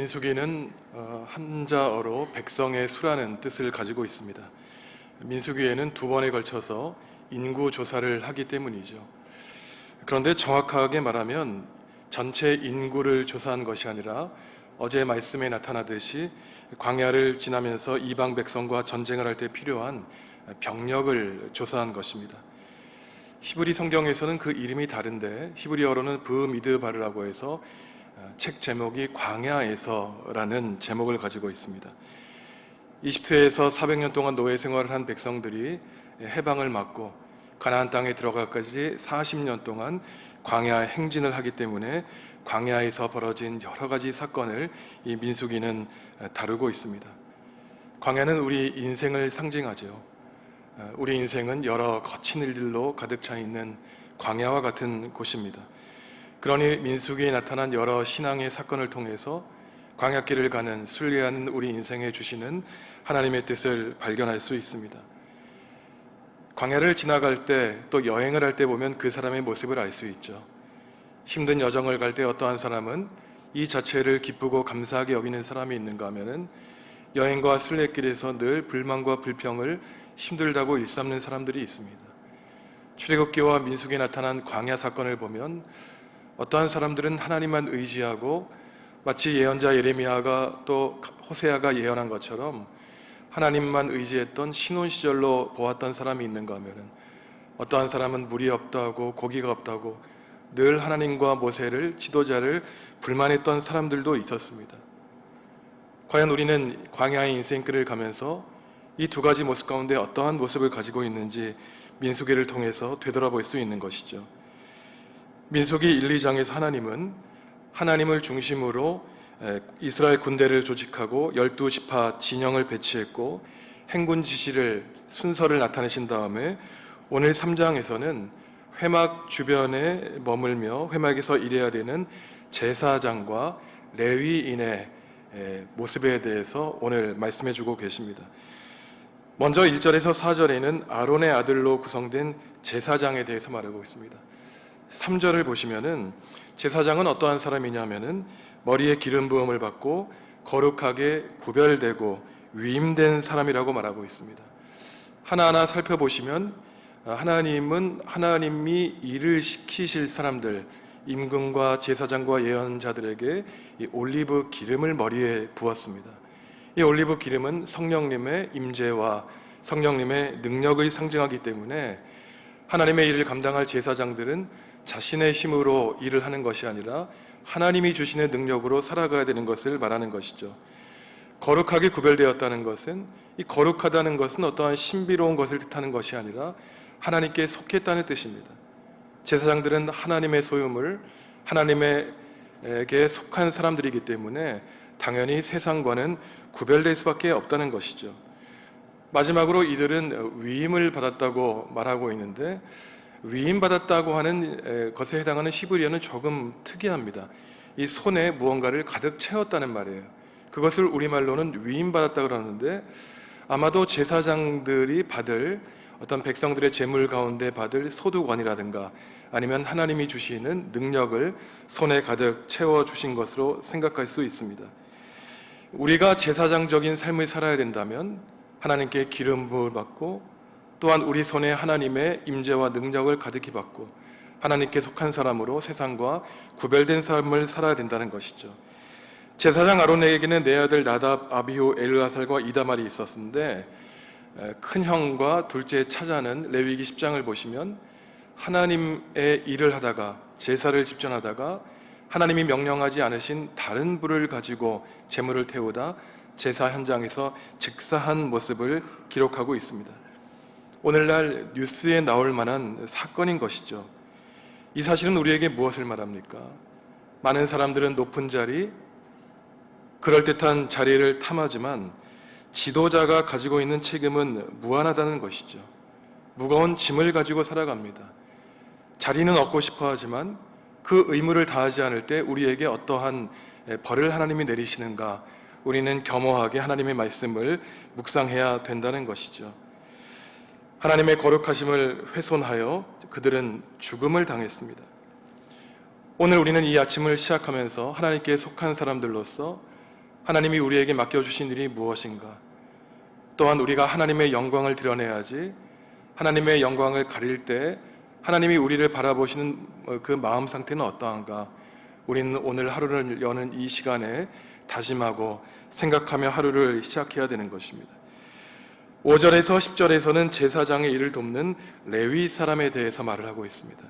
민수기는 한자어로 백성의 수라는 뜻을 가지고 있습니다. 민수기에는 두 번에 걸쳐서 인구 조사를 하기 때문이죠. 그런데 정확하게 말하면 전체 인구를 조사한 것이 아니라 어제 말씀에 나타나듯이 광야를 지나면서 이방 백성과 전쟁을 할 때 필요한 병력을 조사한 것입니다. 히브리 성경에서는 그 이름이 다른데 히브리어로는 브미드바르라고 해서 책 제목이 광야에서라는 제목을 가지고 있습니다. 이집트에서 400년 동안 노예 생활을 한 백성들이 해방을 맞고 가나안 땅에 들어가기까지 40년 동안 광야 행진을 하기 때문에 광야에서 벌어진 여러 가지 사건을 이 민수기는 다루고 있습니다. 광야는 우리 인생을 상징하죠. 우리 인생은 여러 거친 일들로 가득 차 있는 광야와 같은 곳입니다. 그러니 민수기에 나타난 여러 신앙의 사건을 통해서 광야길을 가는 순례하는 우리 인생에 주시는 하나님의 뜻을 발견할 수 있습니다. 광야를 지나갈 때 또 여행을 할 때 보면 그 사람의 모습을 알 수 있죠. 힘든 여정을 갈 때 어떠한 사람은 이 자체를 기쁘고 감사하게 여기는 사람이 있는가 하면은 여행과 순례길에서 늘 불만과 불평을 힘들다고 일삼는 사람들이 있습니다. 출애굽기와 민수기에 나타난 광야 사건을 보면 어떠한 사람들은 하나님만 의지하고 마치 예언자 예레미야가 또 호세아가 예언한 것처럼 하나님만 의지했던 신혼 시절로 보았던 사람이 있는가 하면은 어떠한 사람은 물이 없다고 고기가 없다고 늘 하나님과 모세를 지도자를 불만했던 사람들도 있었습니다. 과연 우리는 광야의 인생길을 가면서 이 두 가지 모습 가운데 어떠한 모습을 가지고 있는지 민수기를 통해서 되돌아볼 수 있는 것이죠. 민수기 1, 2장에서 하나님은 하나님을 중심으로 이스라엘 군대를 조직하고 12지파 진영을 배치했고 행군 지시를 순서를 나타내신 다음에 오늘 3장에서는 회막 주변에 머물며 회막에서 일해야 되는 제사장과 레위인의 모습에 대해서 오늘 말씀해 주고 계십니다. 먼저 1절에서 4절에는 아론의 아들로 구성된 제사장에 대해서 말하고 있습니다. 3절을 보시면은 제사장은 어떠한 사람이냐면은 머리에 기름 부음을 받고 거룩하게 구별되고 위임된 사람이라고 말하고 있습니다. 하나하나 살펴보시면 하나님은 하나님이 일을 시키실 사람들, 임금과 제사장과 예언자들에게 이 올리브 기름을 머리에 부었습니다. 이 올리브 기름은 성령님의 임재와 성령님의 능력을 상징하기 때문에 하나님의 일을 감당할 제사장들은 자신의 힘으로 일을 하는 것이 아니라 하나님이 주시는 능력으로 살아가야 되는 것을 말하는 것이죠. 거룩하게 구별되었다는 것은 이 거룩하다는 것은 어떠한 신비로운 것을 뜻하는 것이 아니라 하나님께 속했다는 뜻입니다. 제사장들은 하나님의 소유물, 하나님에게 속한 사람들이기 때문에 당연히 세상과는 구별될 수밖에 없다는 것이죠. 마지막으로 이들은 위임을 받았다고 말하고 있는데 위임받았다고 하는 것에 해당하는 히브리어는 조금 특이합니다. 이 손에 무언가를 가득 채웠다는 말이에요. 그것을 우리말로는 위임받았다고 그러는데 아마도 제사장들이 받을 어떤 백성들의 재물 가운데 받을 소득원이라든가 아니면 하나님이 주시는 능력을 손에 가득 채워주신 것으로 생각할 수 있습니다. 우리가 제사장적인 삶을 살아야 된다면 하나님께 기름 부음을 받고 또한 우리 손에 하나님의 임재와 능력을 가득히 받고 하나님께 속한 사람으로 세상과 구별된 삶을 살아야 된다는 것이죠. 제사장 아론에게는 네 아들 나답, 아비후, 엘르아살과 이다말이 있었는데 큰 형과 둘째 차자는 레위기 10장을 보시면 하나님의 일을 하다가 제사를 집전하다가 하나님이 명령하지 않으신 다른 불을 가지고 제물을 태우다 제사 현장에서 즉사한 모습을 기록하고 있습니다. 오늘날 뉴스에 나올 만한 사건인 것이죠. 이 사실은 우리에게 무엇을 말합니까? 많은 사람들은 높은 자리, 그럴듯한 자리를 탐하지만 지도자가 가지고 있는 책임은 무한하다는 것이죠. 무거운 짐을 가지고 살아갑니다. 자리는 얻고 싶어 하지만 그 의무를 다하지 않을 때 우리에게 어떠한 벌을 하나님이 내리시는가 우리는 겸허하게 하나님의 말씀을 묵상해야 된다는 것이죠. 하나님의 거룩하심을 훼손하여 그들은 죽음을 당했습니다. 오늘 우리는 이 아침을 시작하면서 하나님께 속한 사람들로서 하나님이 우리에게 맡겨주신 일이 무엇인가? 또한 우리가 하나님의 영광을 드러내야지 하나님의 영광을 가릴 때 하나님이 우리를 바라보시는 그 마음 상태는 어떠한가? 우리는 오늘 하루를 여는 이 시간에 다짐하고 생각하며 하루를 시작해야 되는 것입니다. 5절에서 10절에서는 제사장의 일을 돕는 레위 사람에 대해서 말을 하고 있습니다.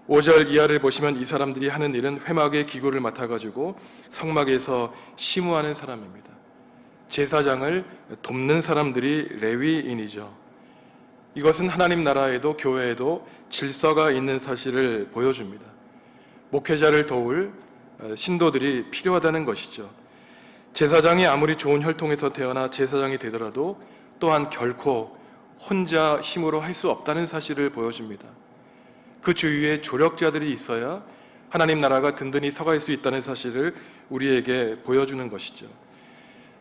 5절 이하를 보시면 이 사람들이 하는 일은 회막의 기구를 맡아가지고 성막에서 심우하는 사람입니다. 제사장을 돕는 사람들이 레위인이죠. 이것은 하나님 나라에도 교회에도 질서가 있는 사실을 보여줍니다. 목회자를 도울 신도들이 필요하다는 것이죠. 제사장이 아무리 좋은 혈통에서 태어나 제사장이 되더라도 또한 결코 혼자 힘으로 할 수 없다는 사실을 보여줍니다. 그 주위에 조력자들이 있어야 하나님 나라가 든든히 서갈 수 있다는 사실을 우리에게 보여주는 것이죠.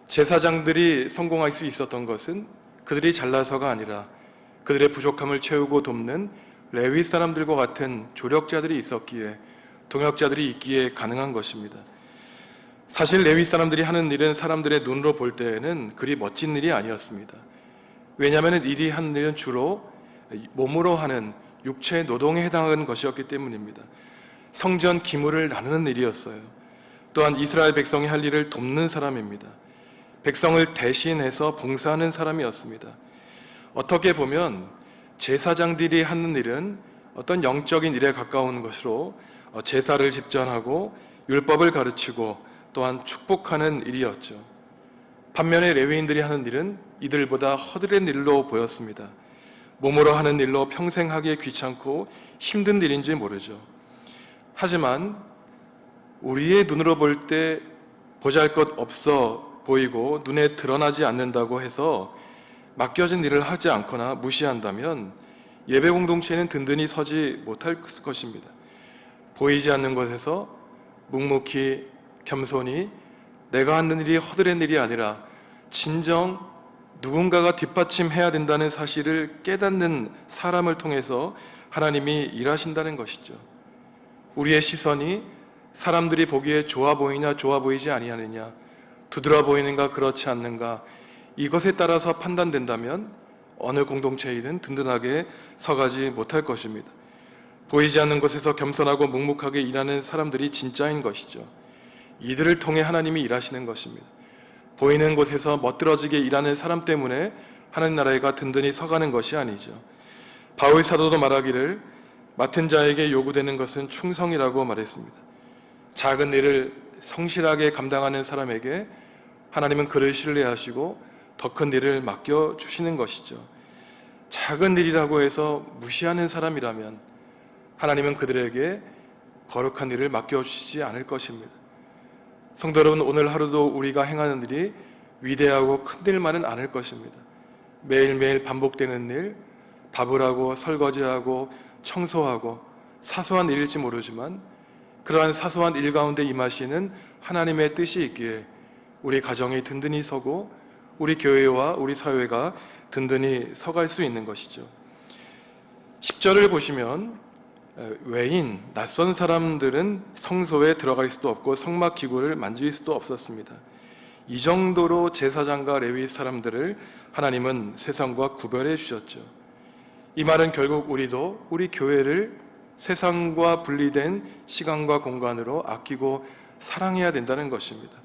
제사장들이 성공할 수 있었던 것은 그들이 잘나서가 아니라 그들의 부족함을 채우고 돕는 레위 사람들과 같은 조력자들이 있었기에, 동역자들이 있기에 가능한 것입니다. 사실 레위 사람들이 하는 일은 사람들의 눈으로 볼 때에는 그리 멋진 일이 아니었습니다. 왜냐하면 이리 하는 일은 주로 몸으로 하는 육체 노동에 해당하는 것이었기 때문입니다. 성전 기물을 나누는 일이었어요. 또한 이스라엘 백성이 할 일을 돕는 사람입니다. 백성을 대신해서 봉사하는 사람이었습니다. 어떻게 보면 제사장들이 하는 일은 어떤 영적인 일에 가까운 것으로 제사를 집전하고 율법을 가르치고 또한 축복하는 일이었죠. 반면에 레위인들이 하는 일은 이들보다 허드렛 일로 보였습니다. 몸으로 하는 일로 평생 하기에 귀찮고 힘든 일인지 모르죠. 하지만 우리의 눈으로 볼 때 보잘것없어 보이고 눈에 드러나지 않는다고 해서 맡겨진 일을 하지 않거나 무시한다면 예배 공동체는 든든히 서지 못할 것입니다. 보이지 않는 곳에서 묵묵히 겸손히 내가 하는 일이 허드렛 일이 아니라 진정 누군가가 뒷받침해야 된다는 사실을 깨닫는 사람을 통해서 하나님이 일하신다는 것이죠. 우리의 시선이 사람들이 보기에 좋아 보이냐 좋아 보이지 아니하느냐, 두드러 보이는가 그렇지 않는가, 이것에 따라서 판단된다면 어느 공동체이든 든든하게 서가지 못할 것입니다. 보이지 않는 곳에서 겸손하고 묵묵하게 일하는 사람들이 진짜인 것이죠. 이들을 통해 하나님이 일하시는 것입니다. 보이는 곳에서 멋들어지게 일하는 사람 때문에 하나님 나라가 든든히 서가는 것이 아니죠. 바울 사도도 말하기를 맡은 자에게 요구되는 것은 충성이라고 말했습니다. 작은 일을 성실하게 감당하는 사람에게 하나님은 그를 신뢰하시고 더 큰 일을 맡겨주시는 것이죠. 작은 일이라고 해서 무시하는 사람이라면 하나님은 그들에게 거룩한 일을 맡겨주시지 않을 것입니다. 성도 여러분, 오늘 하루도 우리가 행하는 일이 위대하고 큰 일만은 아닐 것입니다. 매일매일 반복되는 일, 밥을 하고 설거지하고 청소하고 사소한 일일지 모르지만 그러한 사소한 일 가운데 임하시는 하나님의 뜻이 있기에 우리 가정이 든든히 서고 우리 교회와 우리 사회가 든든히 서갈 수 있는 것이죠. 10절을 보시면 외인, 낯선 사람들은 성소에 들어갈 수도 없고 성막 기구를 만질 수도 없었습니다. 이 정도로 제사장과 레위 사람들을 하나님은 세상과 구별해 주셨죠. 이 말은 결국 우리도 우리 교회를 세상과 분리된 시간과 공간으로 아끼고 사랑해야 된다는 것입니다.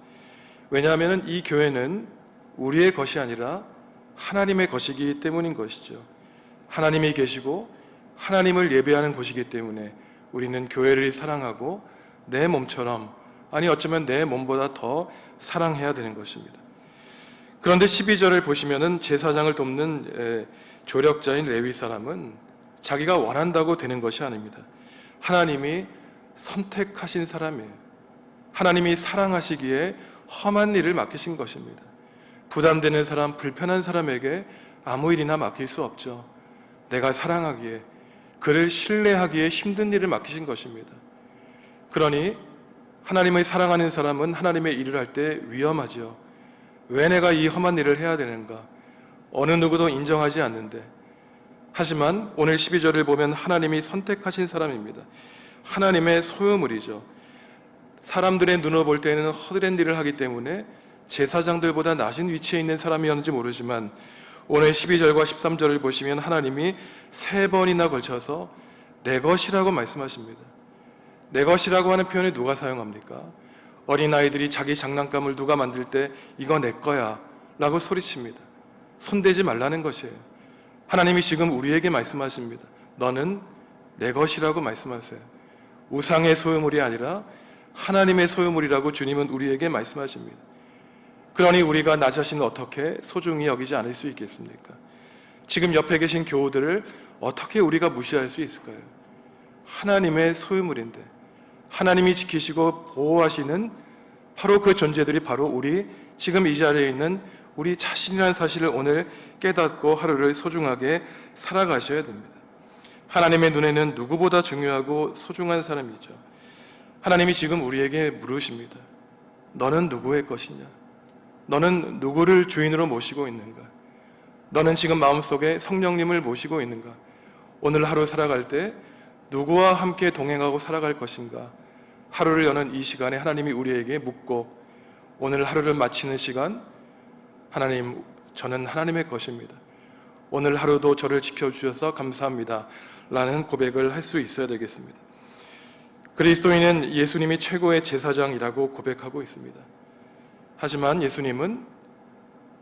왜냐하면 이 교회는 우리의 것이 아니라 하나님의 것이기 때문인 것이죠. 하나님이 계시고 하나님을 예배하는 곳이기 때문에 우리는 교회를 사랑하고 내 몸처럼, 아니 어쩌면 내 몸보다 더 사랑해야 되는 것입니다. 그런데 12절을 보시면은 제사장을 돕는 조력자인 레위 사람은 자기가 원한다고 되는 것이 아닙니다. 하나님이 선택하신 사람이에요. 하나님이 사랑하시기에 험한 일을 맡기신 것입니다. 부담되는 사람, 불편한 사람에게 아무 일이나 맡길 수 없죠. 내가 사랑하기에, 그를 신뢰하기에 힘든 일을 맡기신 것입니다. 그러니 하나님을 사랑하는 사람은 하나님의 일을 할 때 위험하죠. 왜 내가 이 험한 일을 해야 되는가? 어느 누구도 인정하지 않는데. 하지만 오늘 12절을 보면 하나님이 선택하신 사람입니다. 하나님의 소유물이죠. 사람들의 눈으로 볼 때는 허드렛 일을 하기 때문에 제사장들보다 낮은 위치에 있는 사람이었는지 모르지만 오늘 12절과 13절을 보시면 하나님이 3번이나 걸쳐서 내 것이라고 말씀하십니다. 내 것이라고 하는 표현을 누가 사용합니까? 어린아이들이 자기 장난감을 누가 만들 때 이거 내 거야 라고 소리칩니다. 손대지 말라는 것이에요. 하나님이 지금 우리에게 말씀하십니다. 너는 내 것이라고 말씀하세요. 우상의 소유물이 아니라 하나님의 소유물이라고 주님은 우리에게 말씀하십니다. 그러니 우리가 나 자신을 어떻게 소중히 여기지 않을 수 있겠습니까? 지금 옆에 계신 교우들을 어떻게 우리가 무시할 수 있을까요? 하나님의 소유물인데 하나님이 지키시고 보호하시는 바로 그 존재들이 바로 우리 지금 이 자리에 있는 우리 자신이라는 사실을 오늘 깨닫고 하루를 소중하게 살아가셔야 됩니다. 하나님의 눈에는 누구보다 중요하고 소중한 사람이죠. 하나님이 지금 우리에게 물으십니다. 너는 누구의 것이냐? 너는 누구를 주인으로 모시고 있는가? 너는 지금 마음속에 성령님을 모시고 있는가? 오늘 하루 살아갈 때 누구와 함께 동행하고 살아갈 것인가? 하루를 여는 이 시간에 하나님이 우리에게 묻고 오늘 하루를 마치는 시간, 하나님, 저는 하나님의 것입니다. 오늘 하루도 저를 지켜주셔서 감사합니다 라는 고백을 할 수 있어야 되겠습니다. 그리스도인은 예수님이 최고의 제사장이라고 고백하고 있습니다. 하지만 예수님은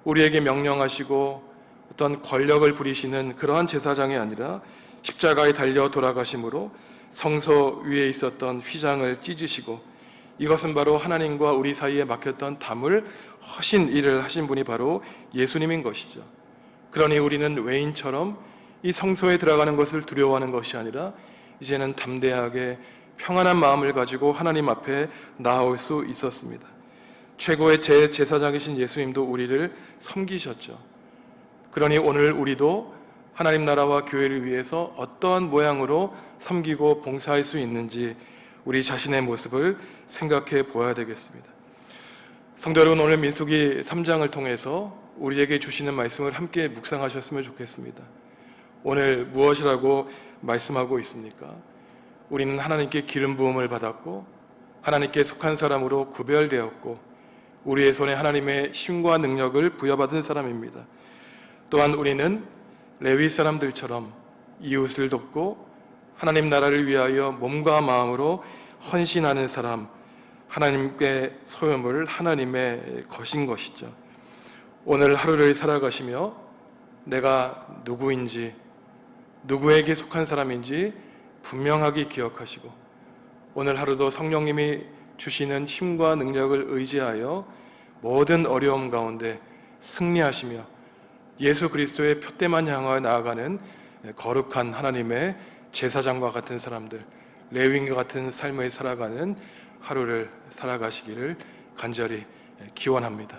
우리에게 명령하시고 어떤 권력을 부리시는 그러한 제사장이 아니라 십자가에 달려 돌아가심으로 성소 위에 있었던 휘장을 찢으시고 이것은 바로 하나님과 우리 사이에 막혔던 담을 허신 일을 하신 분이 바로 예수님인 것이죠. 그러니 우리는 외인처럼 이 성소에 들어가는 것을 두려워하는 것이 아니라 이제는 담대하게 평안한 마음을 가지고 하나님 앞에 나아올 수 있었습니다. 최고의 제사장이신 예수님도 우리를 섬기셨죠. 그러니 오늘 우리도 하나님 나라와 교회를 위해서 어떠한 모양으로 섬기고 봉사할 수 있는지 우리 자신의 모습을 생각해 보아야 되겠습니다. 성도 여러분, 오늘 민수기 3장을 통해서 우리에게 주시는 말씀을 함께 묵상하셨으면 좋겠습니다. 오늘 무엇이라고 말씀하고 있습니까? 우리는 하나님께 기름 부음을 받았고 하나님께 속한 사람으로 구별되었고 우리의 손에 하나님의 힘과 능력을 부여받은 사람입니다. 또한 우리는 레위 사람들처럼 이웃을 돕고 하나님 나라를 위하여 몸과 마음으로 헌신하는 사람, 하나님께 소유물, 하나님의 것인 것이죠. 오늘 하루를 살아가시며 내가 누구인지, 누구에게 속한 사람인지 분명하게 기억하시고 오늘 하루도 성령님이 주시는 힘과 능력을 의지하여 모든 어려움 가운데 승리하시며 예수 그리스도의 표대만 향하여 나아가는 거룩한 하나님의 제사장과 같은 사람들, 레위인과 같은 삶을 살아가는 하루를 살아가시기를 간절히 기원합니다.